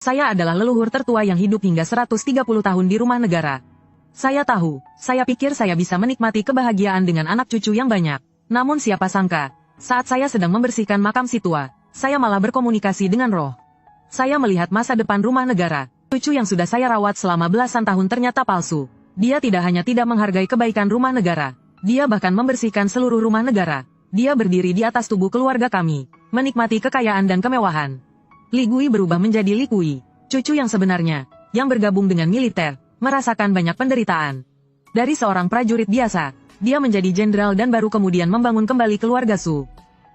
Saya adalah leluhur tertua yang hidup hingga 130 tahun di rumah negara. Saya tahu, saya pikir saya bisa menikmati kebahagiaan dengan anak cucu yang banyak. Namun siapa sangka, saat saya sedang membersihkan makam si tua, saya malah berkomunikasi dengan roh. Saya melihat masa depan rumah negara. Cucu yang sudah saya rawat selama belasan tahun ternyata palsu. Dia tidak hanya tidak menghargai kebaikan rumah negara, dia bahkan membersihkan seluruh rumah negara. Dia berdiri di atas tubuh keluarga kami, menikmati kekayaan dan kemewahan. Li Gui berubah menjadi Li Kui, cucu yang sebenarnya, yang bergabung dengan militer, merasakan banyak penderitaan. Dari seorang prajurit biasa, dia menjadi jenderal dan baru kemudian membangun kembali keluarga Su.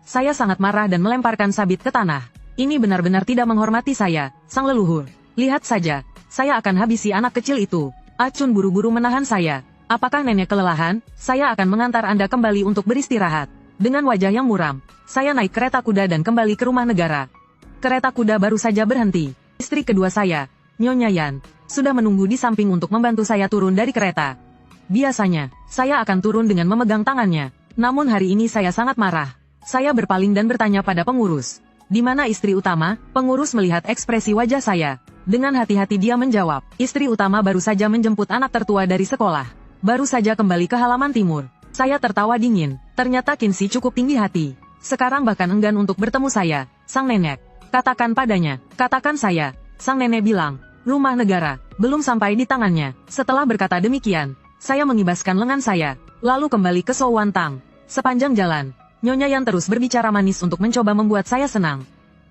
Saya sangat marah dan melemparkan sabit ke tanah. Ini benar-benar tidak menghormati saya, sang leluhur. Lihat saja, saya akan habisi anak kecil itu. Acun buru-buru menahan saya. Apakah nenek kelelahan? Saya akan mengantar Anda kembali untuk beristirahat. Dengan wajah yang muram, saya naik kereta kuda dan kembali ke rumah negara. Kereta kuda baru saja berhenti. Istri kedua saya, Nyonya Yan, sudah menunggu di samping untuk membantu saya turun dari kereta. Biasanya, saya akan turun dengan memegang tangannya. Namun hari ini saya sangat marah. Saya berpaling dan bertanya pada pengurus. Di mana istri utama? Pengurus melihat ekspresi wajah saya. Dengan hati-hati dia menjawab, istri utama baru saja menjemput anak tertua dari sekolah. Baru saja kembali ke halaman timur. Saya tertawa dingin. Ternyata Kinsi cukup tinggi hati. Sekarang bahkan enggan untuk bertemu saya, sang nenek. Katakan padanya, katakan saya. Sang nenek bilang, rumah negara, belum sampai di tangannya. Setelah berkata demikian, saya mengibaskan lengan saya, lalu kembali ke Souwan Tang. Sepanjang jalan, Nyonya Yan terus berbicara manis untuk mencoba membuat saya senang.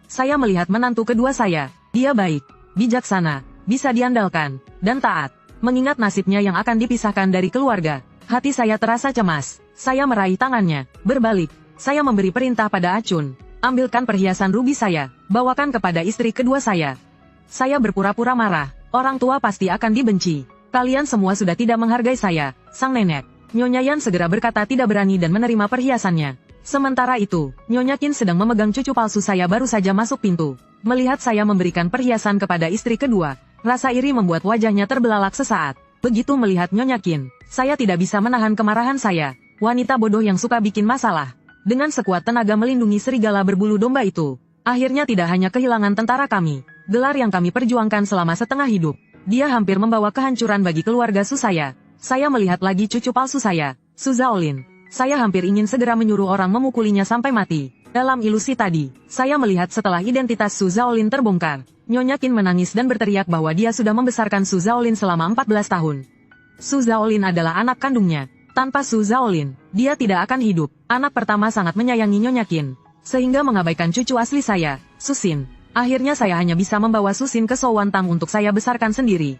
Saya melihat menantu kedua saya, dia baik, bijaksana, bisa diandalkan, dan taat. Mengingat nasibnya yang akan dipisahkan dari keluarga, hati saya terasa cemas. Saya meraih tangannya, berbalik, saya memberi perintah pada Acun. Ambilkan perhiasan rubi saya, bawakan kepada istri kedua saya. Saya berpura-pura marah, orang tua pasti akan dibenci. Kalian semua sudah tidak menghargai saya, sang nenek. Nyonya Yan segera berkata tidak berani dan menerima perhiasannya. Sementara itu, Nyonya Qin sedang memegang cucu palsu saya baru saja masuk pintu. Melihat saya memberikan perhiasan kepada istri kedua, rasa iri membuat wajahnya terbelalak sesaat. Begitu melihat Nyonya Qin, saya tidak bisa menahan kemarahan saya. Wanita bodoh yang suka bikin masalah. Dengan sekuat tenaga melindungi serigala berbulu domba itu. Akhirnya tidak hanya kehilangan tentara kami, gelar yang kami perjuangkan selama setengah hidup. Dia hampir membawa kehancuran bagi keluarga Su saya. Saya melihat lagi cucu palsu saya, Su Zaolin. Saya hampir ingin segera menyuruh orang memukulinya sampai mati. Dalam ilusi tadi, saya melihat setelah identitas Su Zaolin terbongkar, Nyonya Qin menangis dan berteriak bahwa dia sudah membesarkan Su Zaolin selama 14 tahun. Su Zaolin adalah anak kandungnya. Tanpa Su Zaolin, dia tidak akan hidup. Anak pertama sangat menyayangi Nyonya Qin, sehingga mengabaikan cucu asli saya, Susin. Akhirnya saya hanya bisa membawa Susin ke Souwan Tang untuk saya besarkan sendiri.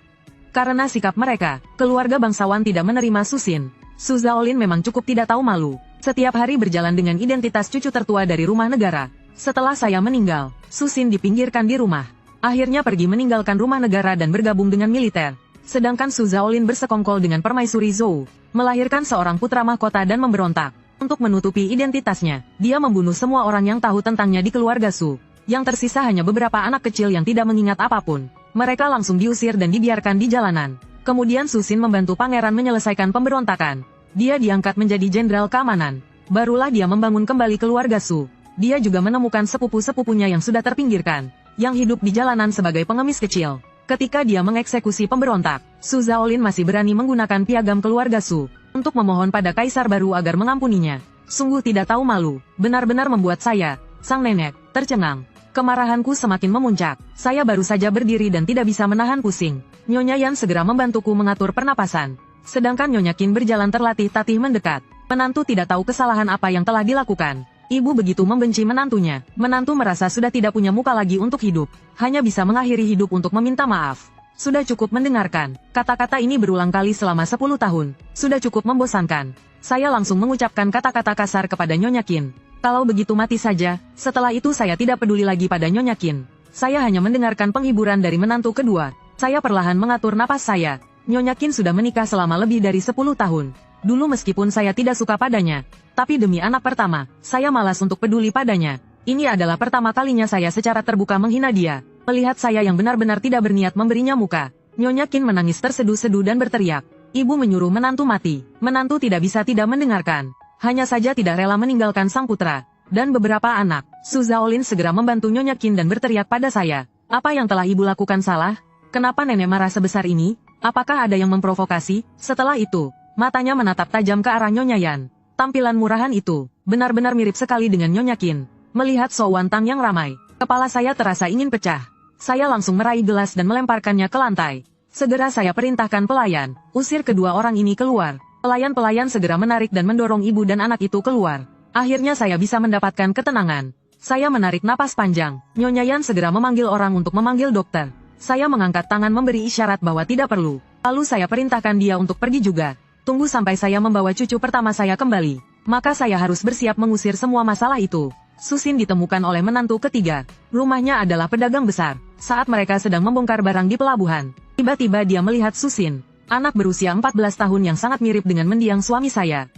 Karena sikap mereka, keluarga bangsawan tidak menerima Susin. Su Zaolin memang cukup tidak tahu malu. Setiap hari berjalan dengan identitas cucu tertua dari rumah negara. Setelah saya meninggal, Susin dipinggirkan di rumah. Akhirnya pergi meninggalkan rumah negara dan bergabung dengan militer. Sedangkan Su Zaolin bersekongkol dengan permaisuri Zhou, melahirkan seorang putra mahkota dan memberontak. Untuk menutupi identitasnya, dia membunuh semua orang yang tahu tentangnya di keluarga Su. Yang tersisa hanya beberapa anak kecil yang tidak mengingat apapun. Mereka langsung diusir dan dibiarkan di jalanan. Kemudian Susin membantu pangeran menyelesaikan pemberontakan. Dia diangkat menjadi jenderal keamanan. Barulah dia membangun kembali keluarga Su. Dia juga menemukan sepupu-sepupunya yang sudah terpinggirkan, yang hidup di jalanan sebagai pengemis kecil. Ketika dia mengeksekusi pemberontak, Su Zaolin masih berani menggunakan piagam keluarga Su untuk memohon pada kaisar baru agar mengampuninya. Sungguh tidak tahu malu, benar-benar membuat saya, sang nenek, tercengang. Kemarahanku semakin memuncak. Saya baru saja berdiri dan tidak bisa menahan pusing. Nyonya Yan segera membantuku mengatur pernapasan. Sedangkan Nyonya Qin berjalan terlatih-tatih mendekat. Menantu tidak tahu kesalahan apa yang telah dilakukan. Ibu begitu membenci menantunya. Menantu merasa sudah tidak punya muka lagi untuk hidup. Hanya bisa mengakhiri hidup untuk meminta maaf. Sudah cukup mendengarkan. Kata-kata ini berulang kali selama 10 tahun. Sudah cukup membosankan. Saya langsung mengucapkan kata-kata kasar kepada Nyonya Qin. Kalau begitu mati saja. Setelah itu saya tidak peduli lagi pada Nyonya Qin. Saya hanya mendengarkan penghiburan dari menantu kedua. Saya perlahan mengatur napas saya. Nyonya Qin sudah menikah selama lebih dari 10 tahun. Dulu meskipun saya tidak suka padanya, tapi demi anak pertama, saya malas untuk peduli padanya. Ini adalah pertama kalinya saya secara terbuka menghina dia. Melihat saya yang benar-benar tidak berniat memberinya muka, Nyonya Qin menangis terseduh-seduh dan berteriak. Ibu menyuruh menantu mati. Menantu tidak bisa tidak mendengarkan. Hanya saja tidak rela meninggalkan sang putra dan beberapa anak. Su Zaolin segera membantu Nyonya Qin dan berteriak pada saya. Apa yang telah ibu lakukan salah? Kenapa nenek marah sebesar ini? Apakah ada yang memprovokasi? Setelah itu, matanya menatap tajam ke arah Nyonya Yan. Tampilan murahan itu, benar-benar mirip sekali dengan Nyonya Qin. Melihat So Wan Tang yang ramai, kepala saya terasa ingin pecah. Saya langsung meraih gelas dan melemparkannya ke lantai. Segera saya perintahkan pelayan, usir kedua orang ini keluar. Pelayan-pelayan segera menarik dan mendorong ibu dan anak itu keluar. Akhirnya saya bisa mendapatkan ketenangan. Saya menarik napas panjang. Nyonya Yan segera memanggil orang untuk memanggil dokter. Saya mengangkat tangan memberi isyarat bahwa tidak perlu. Lalu saya perintahkan dia untuk pergi juga. Tunggu sampai saya membawa cucu pertama saya kembali. Maka saya harus bersiap mengusir semua masalah itu. Susin ditemukan oleh menantu ketiga. Rumahnya adalah pedagang besar. Saat mereka sedang membongkar barang di pelabuhan, tiba-tiba dia melihat Susin, anak berusia 14 tahun yang sangat mirip dengan mendiang suami saya.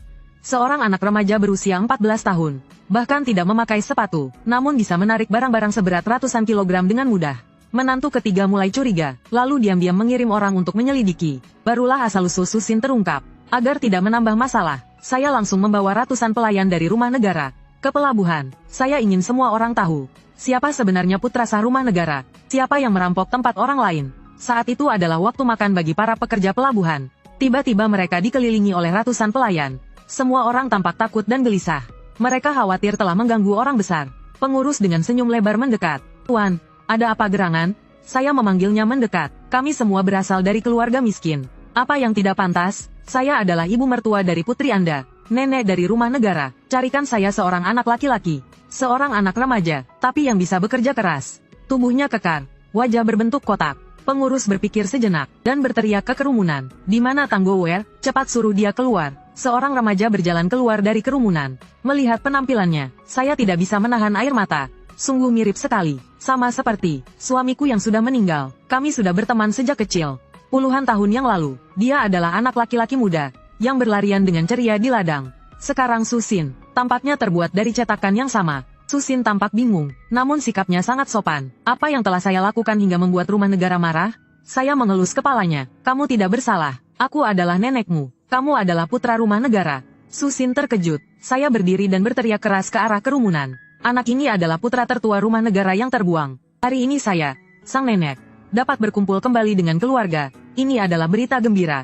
Seorang anak remaja berusia 14 tahun, bahkan tidak memakai sepatu, namun bisa menarik barang-barang seberat ratusan kilogram dengan mudah. Menantu ketiga mulai curiga, lalu diam-diam mengirim orang untuk menyelidiki. Barulah asal-usul Susin terungkap. Agar tidak menambah masalah, saya langsung membawa ratusan pelayan dari rumah negara ke pelabuhan. Saya ingin semua orang tahu, siapa sebenarnya putra sah rumah negara, siapa yang merampok tempat orang lain. Saat itu adalah waktu makan bagi para pekerja pelabuhan. Tiba-tiba mereka dikelilingi oleh ratusan pelayan. Semua orang tampak takut dan gelisah. Mereka khawatir telah mengganggu orang besar. Pengurus dengan senyum lebar mendekat. "Tuan, ada apa gerangan?" Saya memanggilnya mendekat. "Kami semua berasal dari keluarga miskin. Apa yang tidak pantas? Saya adalah ibu mertua dari putri Anda, nenek dari rumah negara. Carikan saya seorang anak laki-laki. Seorang anak remaja, tapi yang bisa bekerja keras. Tubuhnya kekar, wajah berbentuk kotak." Pengurus berpikir sejenak, dan berteriak ke kerumunan. "Di mana Tanggo Wer? Cepat suruh dia keluar." Seorang remaja berjalan keluar dari kerumunan. Melihat penampilannya, saya tidak bisa menahan air mata. Sungguh mirip sekali, sama seperti suamiku yang sudah meninggal. Kami sudah berteman sejak kecil. Puluhan tahun yang lalu, dia adalah anak laki-laki muda, yang berlarian dengan ceria di ladang. Sekarang Susin, tampaknya terbuat dari cetakan yang sama. Susin tampak bingung, namun sikapnya sangat sopan. "Apa yang telah saya lakukan hingga membuat rumah negara marah?" Saya mengelus kepalanya. "Kamu tidak bersalah. Aku adalah nenekmu. Kamu adalah putra rumah negara." Susin terkejut. Saya berdiri dan berteriak keras ke arah kerumunan. "Anak ini adalah putra tertua rumah negara yang terbuang. Hari ini saya, sang nenek, dapat berkumpul kembali dengan keluarga. Ini adalah berita gembira.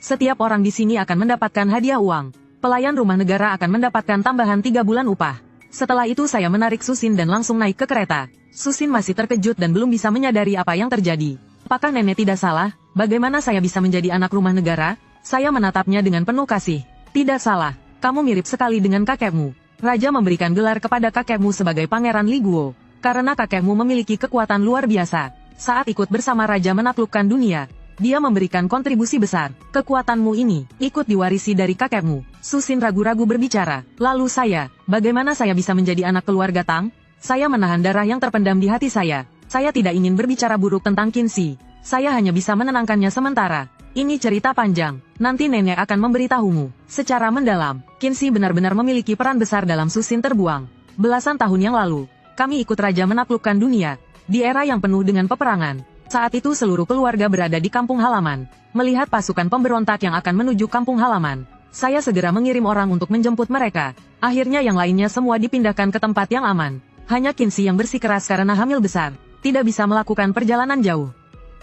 Setiap orang di sini akan mendapatkan hadiah uang. Pelayan rumah negara akan mendapatkan tambahan 3 bulan upah." Setelah itu saya menarik Susin dan langsung naik ke kereta. Susin masih terkejut dan belum bisa menyadari apa yang terjadi. "Apakah nenek tidak salah? Bagaimana saya bisa menjadi anak rumah negara?" Saya menatapnya dengan penuh kasih. "Tidak salah. Kamu mirip sekali dengan kakekmu." Raja memberikan gelar kepada kakekmu sebagai Pangeran Li Guo. Karena kakekmu memiliki kekuatan luar biasa. Saat ikut bersama raja menaklukkan dunia, dia memberikan kontribusi besar. "Kekuatanmu ini ikut diwarisi dari kakekmu." Susin ragu-ragu berbicara. "Lalu saya, bagaimana saya bisa menjadi anak keluarga Tang?" Saya menahan darah yang terpendam di hati saya. Saya tidak ingin berbicara buruk tentang Qinxi. Saya hanya bisa menenangkannya sementara. "Ini cerita panjang. Nanti nenek akan memberitahumu secara mendalam." Qinxi benar-benar memiliki peran besar dalam Susin terbuang. Belasan tahun yang lalu, kami ikut raja menaklukkan dunia. Di era yang penuh dengan peperangan. Saat itu seluruh keluarga berada di kampung halaman. Melihat pasukan pemberontak yang akan menuju kampung halaman, saya segera mengirim orang untuk menjemput mereka. Akhirnya yang lainnya semua dipindahkan ke tempat yang aman. Hanya Qinxi yang bersikeras karena hamil besar, tidak bisa melakukan perjalanan jauh.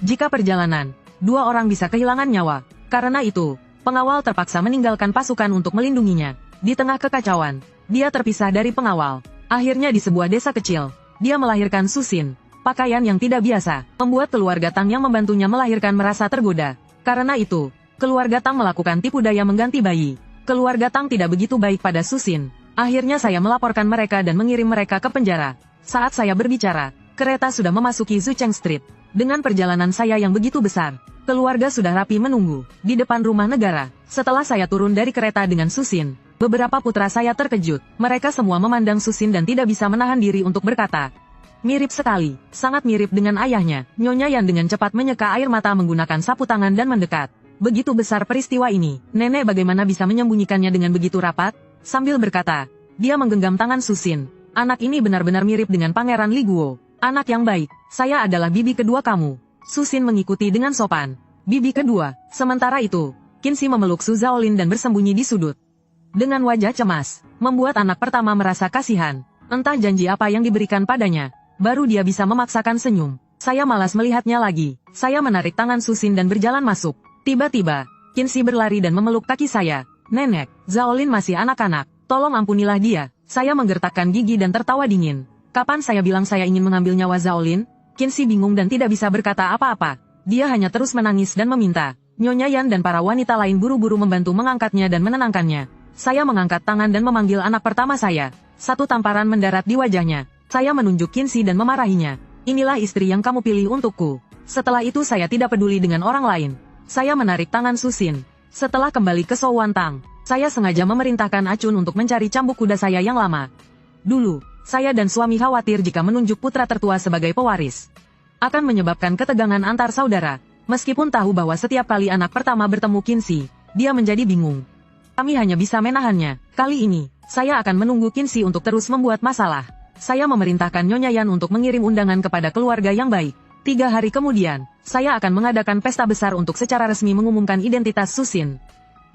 Jika perjalanan, 2 orang bisa kehilangan nyawa. Karena itu, pengawal terpaksa meninggalkan pasukan untuk melindunginya. Di tengah kekacauan, dia terpisah dari pengawal. Akhirnya di sebuah desa kecil, dia melahirkan Susin. Pakaian yang tidak biasa, membuat keluarga Tang yang membantunya melahirkan merasa tergoda. Karena itu, keluarga Tang melakukan tipu daya mengganti bayi. Keluarga Tang tidak begitu baik pada Susin. Akhirnya saya melaporkan mereka dan mengirim mereka ke penjara. Saat saya berbicara, kereta sudah memasuki Zucheng Street. Dengan perjalanan saya yang begitu besar, keluarga sudah rapi menunggu di depan rumah negara. Setelah saya turun dari kereta dengan Susin, beberapa putra saya terkejut. Mereka semua memandang Susin dan tidak bisa menahan diri untuk berkata, "Mirip sekali, sangat mirip dengan ayahnya." Nyonya Yan dengan cepat menyeka air mata menggunakan sapu tangan dan mendekat. "Begitu besar peristiwa ini, nenek bagaimana bisa menyembunyikannya dengan begitu rapat?" Sambil berkata, dia menggenggam tangan Susin. "Anak ini benar-benar mirip dengan Pangeran Li Guo. Anak yang baik, saya adalah bibi kedua kamu." Susin mengikuti dengan sopan. "Bibi kedua." Sementara itu, Qinxi memeluk Su Zaolin dan bersembunyi di sudut. Dengan wajah cemas, membuat anak pertama merasa kasihan. Entah janji apa yang diberikan padanya, baru dia bisa memaksakan senyum. Saya malas melihatnya lagi. Saya menarik tangan Susin dan berjalan masuk. Tiba-tiba, Qinzi berlari dan memeluk kaki saya. Nenek, Zhao Lin masih anak-anak. Tolong ampunilah dia. Saya menggertakkan gigi dan tertawa dingin. Kapan saya bilang saya ingin mengambil nyawa Zhao Lin? Qinzi bingung dan tidak bisa berkata apa-apa. Dia hanya terus menangis dan meminta. Nyonya Yan dan para wanita lain buru-buru membantu mengangkatnya dan menenangkannya. Saya mengangkat tangan dan memanggil anak pertama saya. Satu tamparan mendarat di wajahnya. Saya menunjuk Qinzi dan memarahinya. Inilah istri yang kamu pilih untukku. Setelah itu saya tidak peduli dengan orang lain. Saya menarik tangan Susin. Setelah kembali ke Shouwantang, saya sengaja memerintahkan Acun untuk mencari cambuk kuda saya yang lama. Dulu, saya dan suami khawatir jika menunjuk putra tertua sebagai pewaris akan menyebabkan ketegangan antar saudara. Meskipun tahu bahwa setiap kali anak pertama bertemu Qinzi, dia menjadi bingung. Kami hanya bisa menahannya. Kali ini, saya akan menunggu Qinzi untuk terus membuat masalah. Saya memerintahkan Nyonya Yan untuk mengirim undangan kepada keluarga yang baik. 3 hari kemudian, saya akan mengadakan pesta besar untuk secara resmi mengumumkan identitas Susin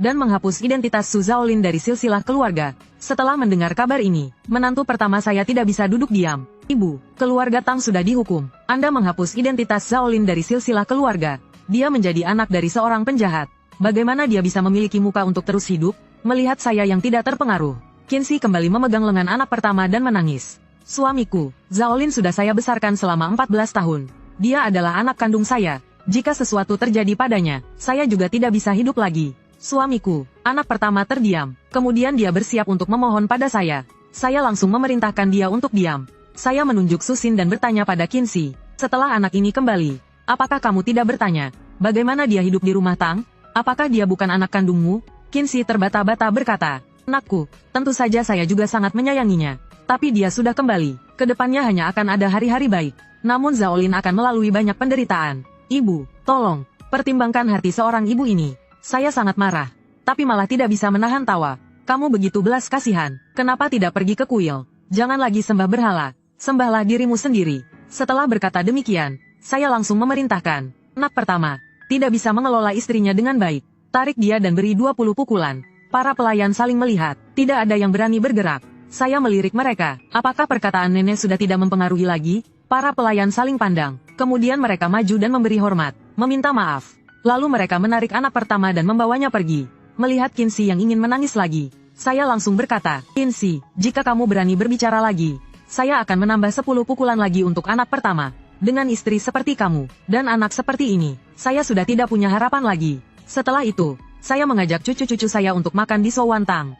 dan menghapus identitas Su Zhao Lin dari silsilah keluarga. Setelah mendengar kabar ini, menantu pertama saya tidak bisa duduk diam. Ibu, keluarga Tang sudah dihukum. Anda menghapus identitas Zhao Lin dari silsilah keluarga. Dia menjadi anak dari seorang penjahat. Bagaimana dia bisa memiliki muka untuk terus hidup? Melihat saya yang tidak terpengaruh, Qinzi kembali memegang lengan anak pertama dan menangis. Suamiku, Zhao Lin sudah saya besarkan selama 14 tahun. Dia adalah anak kandung saya. Jika sesuatu terjadi padanya, saya juga tidak bisa hidup lagi. Suamiku, anak pertama terdiam. Kemudian dia bersiap untuk memohon pada saya. Saya langsung memerintahkan dia untuk diam. Saya menunjuk Susin dan bertanya pada Qinzi. Setelah anak ini kembali, apakah kamu tidak bertanya, bagaimana dia hidup di rumah Tang? Apakah dia bukan anak kandungmu? Qinzi terbata-bata berkata, anakku, tentu saja saya juga sangat menyayanginya. Tapi dia sudah kembali. Kedepannya hanya akan ada hari-hari baik. Namun Zhao Lin akan melalui banyak penderitaan. Ibu, tolong, pertimbangkan hati seorang ibu ini. Saya sangat marah. Tapi malah tidak bisa menahan tawa. Kamu begitu belas kasihan. Kenapa tidak pergi ke kuil? Jangan lagi sembah berhala. Sembahlah dirimu sendiri. Setelah berkata demikian, saya langsung memerintahkan. Anak pertama, tidak bisa mengelola istrinya dengan baik. Tarik dia dan beri 20 pukulan. Para pelayan saling melihat. Tidak ada yang berani bergerak. Saya melirik mereka. Apakah perkataan nenek sudah tidak mempengaruhi lagi? Para pelayan saling pandang. Kemudian mereka maju dan memberi hormat, meminta maaf. Lalu mereka menarik anak pertama dan membawanya pergi. Melihat Qinzi yang ingin menangis lagi, saya langsung berkata, Qinzi, jika kamu berani berbicara lagi, saya akan menambah 10 pukulan lagi untuk anak pertama. Dengan istri seperti kamu, dan anak seperti ini, saya sudah tidak punya harapan lagi. Setelah itu, saya mengajak cucu-cucu saya untuk makan di Shouwantang.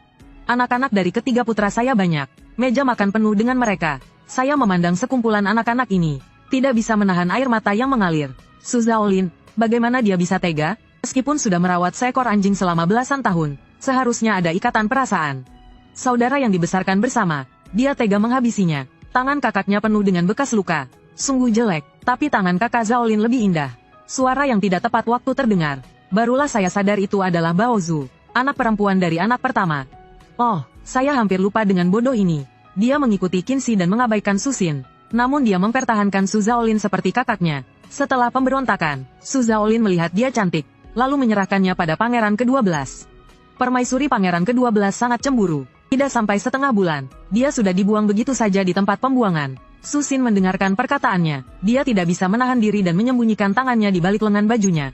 Anak-anak dari ketiga putra saya banyak. Meja makan penuh dengan mereka. Saya memandang sekumpulan anak-anak ini. Tidak bisa menahan air mata yang mengalir. Su Zhao Lin, bagaimana dia bisa tega? Meskipun sudah merawat seekor anjing selama belasan tahun, seharusnya ada ikatan perasaan. Saudara yang dibesarkan bersama, dia tega menghabisinya. Tangan kakaknya penuh dengan bekas luka. Sungguh jelek, tapi tangan kakak Zhao Lin lebih indah. Suara yang tidak tepat waktu terdengar. Barulah saya sadar itu adalah Bao Zhu, anak perempuan dari anak pertama. Oh, saya hampir lupa dengan bodoh ini. Dia mengikuti Qinzi dan mengabaikan Susin. Namun dia mempertahankan Su Zhao Lin seperti kakaknya. Setelah pemberontakan, Su Zhao Lin melihat dia cantik, lalu menyerahkannya pada pangeran ke-12. Permaisuri pangeran ke-12 sangat cemburu. Tidak sampai setengah bulan, dia sudah dibuang begitu saja di tempat pembuangan. Susin mendengarkan perkataannya. Dia tidak bisa menahan diri dan menyembunyikan tangannya di balik lengan bajunya.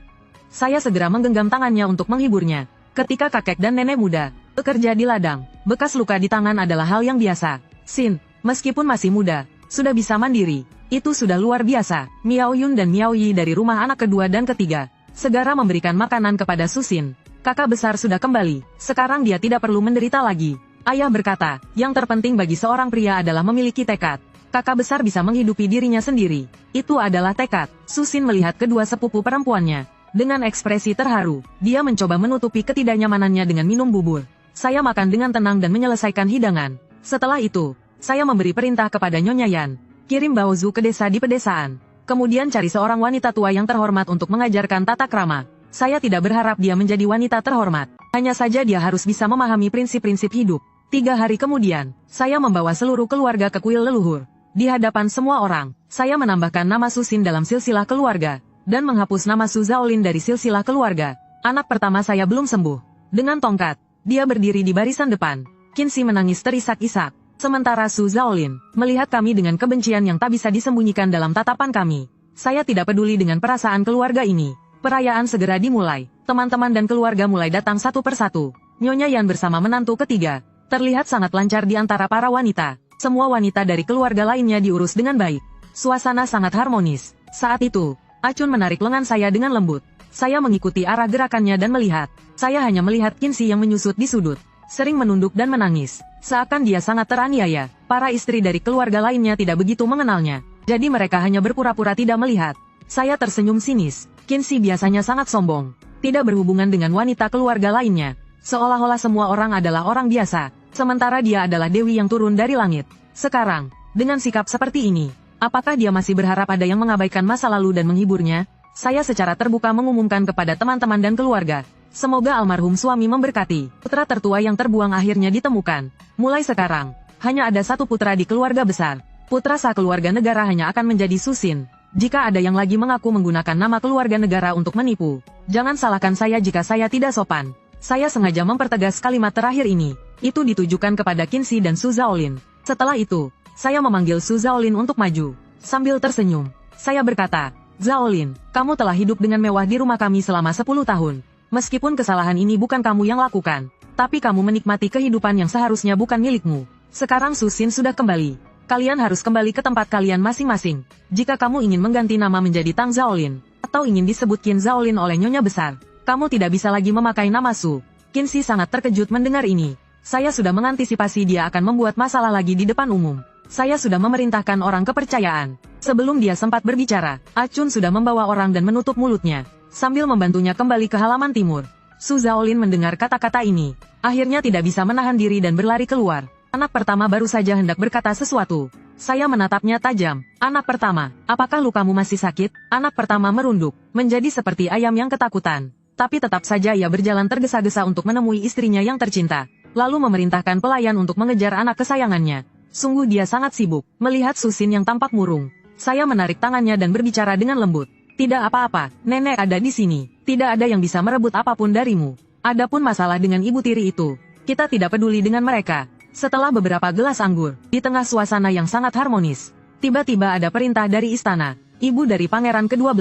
Saya segera menggenggam tangannya untuk menghiburnya. Ketika kakek dan nenek muda bekerja di ladang, bekas luka di tangan adalah hal yang biasa. Sin, meskipun masih muda, sudah bisa mandiri. Itu sudah luar biasa. Miao Yun dan Miao Yi dari rumah anak kedua dan ketiga segera memberikan makanan kepada Susin. Kakak besar sudah kembali. Sekarang dia tidak perlu menderita lagi. Ayah berkata, yang terpenting bagi seorang pria adalah memiliki tekad. Kakak besar bisa menghidupi dirinya sendiri. Itu adalah tekad. Susin melihat kedua sepupu perempuannya. Dengan ekspresi terharu, dia mencoba menutupi ketidaknyamanannya dengan minum bubur. Saya makan dengan tenang dan menyelesaikan hidangan. Setelah itu, saya memberi perintah kepada Nyonya Yan. Kirim Bao Zhu ke desa di pedesaan. Kemudian cari seorang wanita tua yang terhormat untuk mengajarkan tata krama. Saya tidak berharap dia menjadi wanita terhormat. Hanya saja dia harus bisa memahami prinsip-prinsip hidup. 3 hari kemudian, saya membawa seluruh keluarga ke kuil leluhur. Di hadapan semua orang, saya menambahkan nama Susin dalam silsilah keluarga, dan menghapus nama Su Zhao Lin dari silsilah keluarga. Anak pertama saya belum sembuh. Dengan tongkat, dia berdiri di barisan depan. Qinzi menangis terisak-isak. Sementara Su Zhao Lin melihat kami dengan kebencian yang tak bisa disembunyikan dalam tatapan kami. Saya tidak peduli dengan perasaan keluarga ini. Perayaan segera dimulai. Teman-teman dan keluarga mulai datang satu persatu. Nyonya Yan bersama menantu ketiga terlihat sangat lancar di antara para wanita. Semua wanita dari keluarga lainnya diurus dengan baik. Suasana sangat harmonis. Saat itu, Acun menarik lengan saya dengan lembut. Saya mengikuti arah gerakannya dan melihat. Saya hanya melihat Kinsi yang menyusut di sudut, sering menunduk dan menangis. Seakan dia sangat teraniaya. Para istri dari keluarga lainnya tidak begitu mengenalnya. Jadi mereka hanya berpura-pura tidak melihat. Saya tersenyum sinis. Kinsi biasanya sangat sombong. Tidak berhubungan dengan wanita keluarga lainnya. Seolah-olah semua orang adalah orang biasa. Sementara dia adalah dewi yang turun dari langit. Sekarang, dengan sikap seperti ini, apakah dia masih berharap ada yang mengabaikan masa lalu dan menghiburnya? Saya secara terbuka mengumumkan kepada teman-teman dan keluarga. Semoga almarhum suami memberkati. Putra tertua yang terbuang akhirnya ditemukan. Mulai sekarang, hanya ada satu putra di keluarga besar. Putra sah keluarga negara hanya akan menjadi Susin. Jika ada yang lagi mengaku menggunakan nama keluarga negara untuk menipu, jangan salahkan saya jika saya tidak sopan. Saya sengaja mempertegas kalimat terakhir ini. Itu ditujukan kepada Kinsi dan Su Zaolin. Setelah itu, saya memanggil Su Zaolin untuk maju. Sambil tersenyum, saya berkata, Zaolin, kamu telah hidup dengan mewah di rumah kami selama 10 tahun. Meskipun kesalahan ini bukan kamu yang lakukan, tapi kamu menikmati kehidupan yang seharusnya bukan milikmu. Sekarang Susin sudah kembali. Kalian harus kembali ke tempat kalian masing-masing. Jika kamu ingin mengganti nama menjadi Tang Zaolin, atau ingin disebut Qin Zaolin oleh Nyonya Besar, kamu tidak bisa lagi memakai nama Su. Kinsi sangat terkejut mendengar ini. Saya sudah mengantisipasi dia akan membuat masalah lagi di depan umum. Saya sudah memerintahkan orang kepercayaan. Sebelum dia sempat berbicara, Acun sudah membawa orang dan menutup mulutnya, sambil membantunya kembali ke halaman timur. Su Zaolin mendengar kata-kata ini. Akhirnya tidak bisa menahan diri dan berlari keluar. Anak pertama baru saja hendak berkata sesuatu. Saya menatapnya tajam. Anak pertama, apakah lukamu masih sakit? Anak pertama merunduk, menjadi seperti ayam yang ketakutan. Tapi tetap saja ia berjalan tergesa-gesa untuk menemui istrinya yang tercinta. Lalu memerintahkan pelayan untuk mengejar anak kesayangannya. Sungguh dia sangat sibuk, melihat Susin yang tampak murung. Saya menarik tangannya dan berbicara dengan lembut. Tidak apa-apa, nenek ada di sini. Tidak ada yang bisa merebut apapun darimu. Adapun masalah dengan ibu tiri itu, kita tidak peduli dengan mereka. Setelah beberapa gelas anggur, di tengah suasana yang sangat harmonis, tiba-tiba ada perintah dari istana. Ibu dari pangeran ke-12,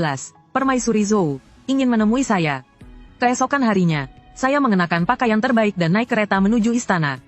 Permaisuri Zhou, ingin menemui saya. Keesokan harinya, saya mengenakan pakaian terbaik dan naik kereta menuju istana.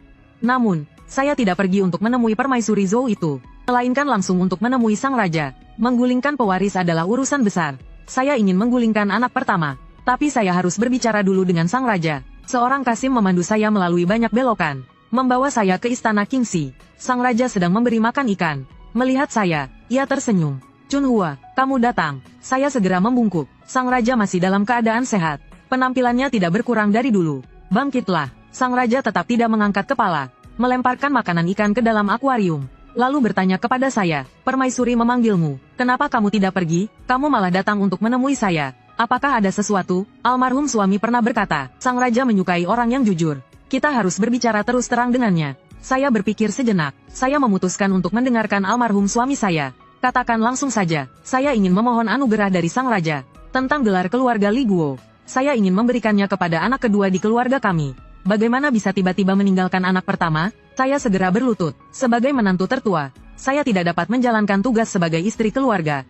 Namun, saya tidak pergi untuk menemui Permaisuri Zhou itu, melainkan langsung untuk menemui sang raja. Menggulingkan pewaris adalah urusan besar. Saya ingin menggulingkan anak pertama, tapi saya harus berbicara dulu dengan sang raja. Seorang kasim memandu saya melalui banyak belokan, membawa saya ke istana Kingxi. Sang raja sedang memberi makan ikan. Melihat saya, ia tersenyum. Chunhua, kamu datang. Saya segera membungkuk. Sang raja masih dalam keadaan sehat. Penampilannya tidak berkurang dari dulu. Bangkitlah. Sang raja tetap tidak mengangkat kepala, melemparkan makanan ikan ke dalam akuarium, lalu bertanya kepada saya, Permaisuri memanggilmu. Kenapa kamu tidak pergi? Kamu malah datang untuk menemui saya. Apakah ada sesuatu? Almarhum suami pernah berkata, sang raja menyukai orang yang jujur. Kita harus berbicara terus terang dengannya. Saya berpikir sejenak. Saya memutuskan untuk mendengarkan almarhum suami saya. Katakan langsung saja, saya ingin memohon anugerah dari sang raja tentang gelar keluarga Li Guo. Saya ingin memberikannya kepada anak kedua di keluarga kami. Bagaimana bisa tiba-tiba meninggalkan anak pertama? Saya segera berlutut. Sebagai menantu tertua, saya tidak dapat menjalankan tugas sebagai istri keluarga.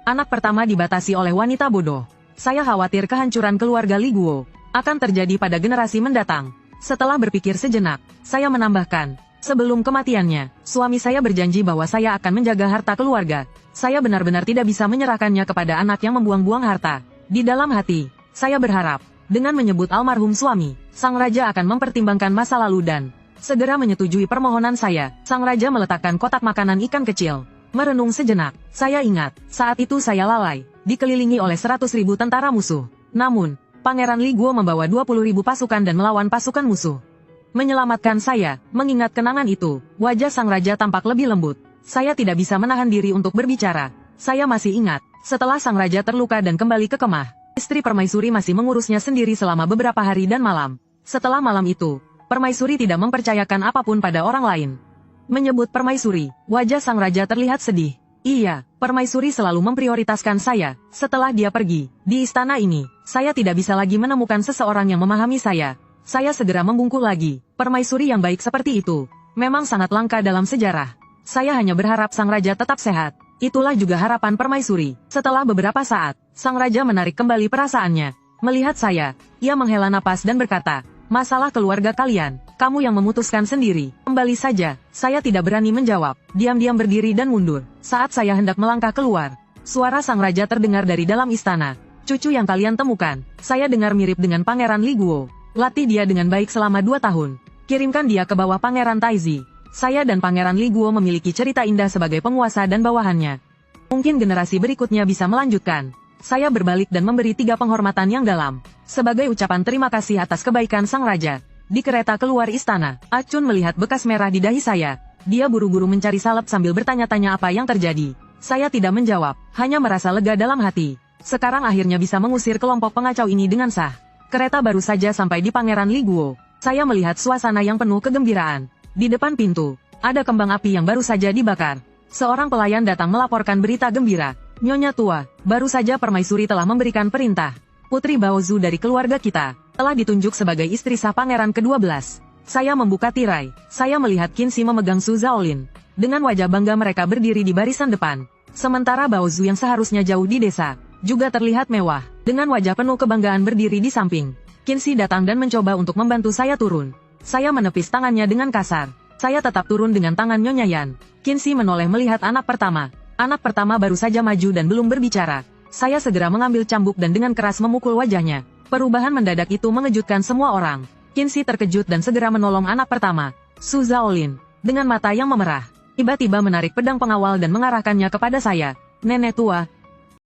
Anak pertama dibatasi oleh wanita bodoh. Saya khawatir kehancuran keluarga Li Guo akan terjadi pada generasi mendatang. Setelah berpikir sejenak, saya menambahkan, sebelum kematiannya, suami saya berjanji bahwa saya akan menjaga harta keluarga. Saya benar-benar tidak bisa menyerahkannya kepada anak yang membuang-buang harta. Di dalam hati, saya berharap, dengan menyebut almarhum suami, sang raja akan mempertimbangkan masa lalu dan segera menyetujui permohonan saya. Sang raja meletakkan kotak makanan ikan kecil. Merenung sejenak, saya ingat, saat itu saya lalai, dikelilingi oleh 100.000 tentara musuh. Namun, Pangeran Li Guo membawa 20.000 pasukan dan melawan pasukan musuh. Menyelamatkan saya, mengingat kenangan itu, wajah sang raja tampak lebih lembut. Saya tidak bisa menahan diri untuk berbicara. Saya masih ingat, setelah sang raja terluka dan kembali ke kemah, istri Permaisuri masih mengurusnya sendiri selama beberapa hari dan malam. Setelah malam itu, Permaisuri tidak mempercayakan apapun pada orang lain. Menyebut Permaisuri, wajah sang raja terlihat sedih. Iya, Permaisuri selalu memprioritaskan saya. Setelah dia pergi, di istana ini, saya tidak bisa lagi menemukan seseorang yang memahami saya. Saya segera membungkuk lagi. Permaisuri yang baik seperti itu memang sangat langka dalam sejarah. Saya hanya berharap sang raja tetap sehat. Itulah juga harapan permaisuri. Setelah beberapa saat, sang raja menarik kembali perasaannya. Melihat saya, ia menghela napas dan berkata, masalah keluarga kalian, kamu yang memutuskan sendiri. Kembali saja, saya tidak berani menjawab. Diam-diam berdiri dan mundur. Saat saya hendak melangkah keluar, suara sang raja terdengar dari dalam istana. Cucu yang kalian temukan, saya dengar mirip dengan Pangeran Li Guo. Latih dia dengan baik selama 2 tahun. Kirimkan dia ke bawah Pangeran Taizi. Saya dan Pangeran Li Guo memiliki cerita indah sebagai penguasa dan bawahannya. Mungkin generasi berikutnya bisa melanjutkan. Saya berbalik dan memberi 3 penghormatan yang dalam. Sebagai ucapan terima kasih atas kebaikan sang raja. Di kereta keluar istana, Acun melihat bekas merah di dahi saya. Dia buru-buru mencari salep sambil bertanya-tanya apa yang terjadi. Saya tidak menjawab, hanya merasa lega dalam hati. Sekarang akhirnya bisa mengusir kelompok pengacau ini dengan sah. Kereta baru saja sampai di Pangeran Li Guo. Saya melihat suasana yang penuh kegembiraan. Di depan pintu, ada kembang api yang baru saja dibakar. Seorang pelayan datang melaporkan berita gembira. Nyonya tua, baru saja permaisuri telah memberikan perintah. Putri Baozu dari keluarga kita, telah ditunjuk sebagai istri sah pangeran ke-12. Saya membuka tirai. Saya melihat Qinzi memegang Su Zaolin. Dengan wajah bangga mereka berdiri di barisan depan. Sementara Baozu yang seharusnya jauh di desa, juga terlihat mewah. Dengan wajah penuh kebanggaan berdiri di samping. Qinzi datang dan mencoba untuk membantu saya turun. Saya menepis tangannya dengan kasar. Saya tetap turun dengan tangan Nyonya Yan. Qinzi menoleh melihat anak pertama. Anak pertama baru saja maju dan belum berbicara. Saya segera mengambil cambuk dan dengan keras memukul wajahnya. Perubahan mendadak itu mengejutkan semua orang. Qinzi terkejut dan segera menolong anak pertama, Su Zaolin, dengan mata yang memerah. Tiba-tiba menarik pedang pengawal dan mengarahkannya kepada saya. Nenek tua,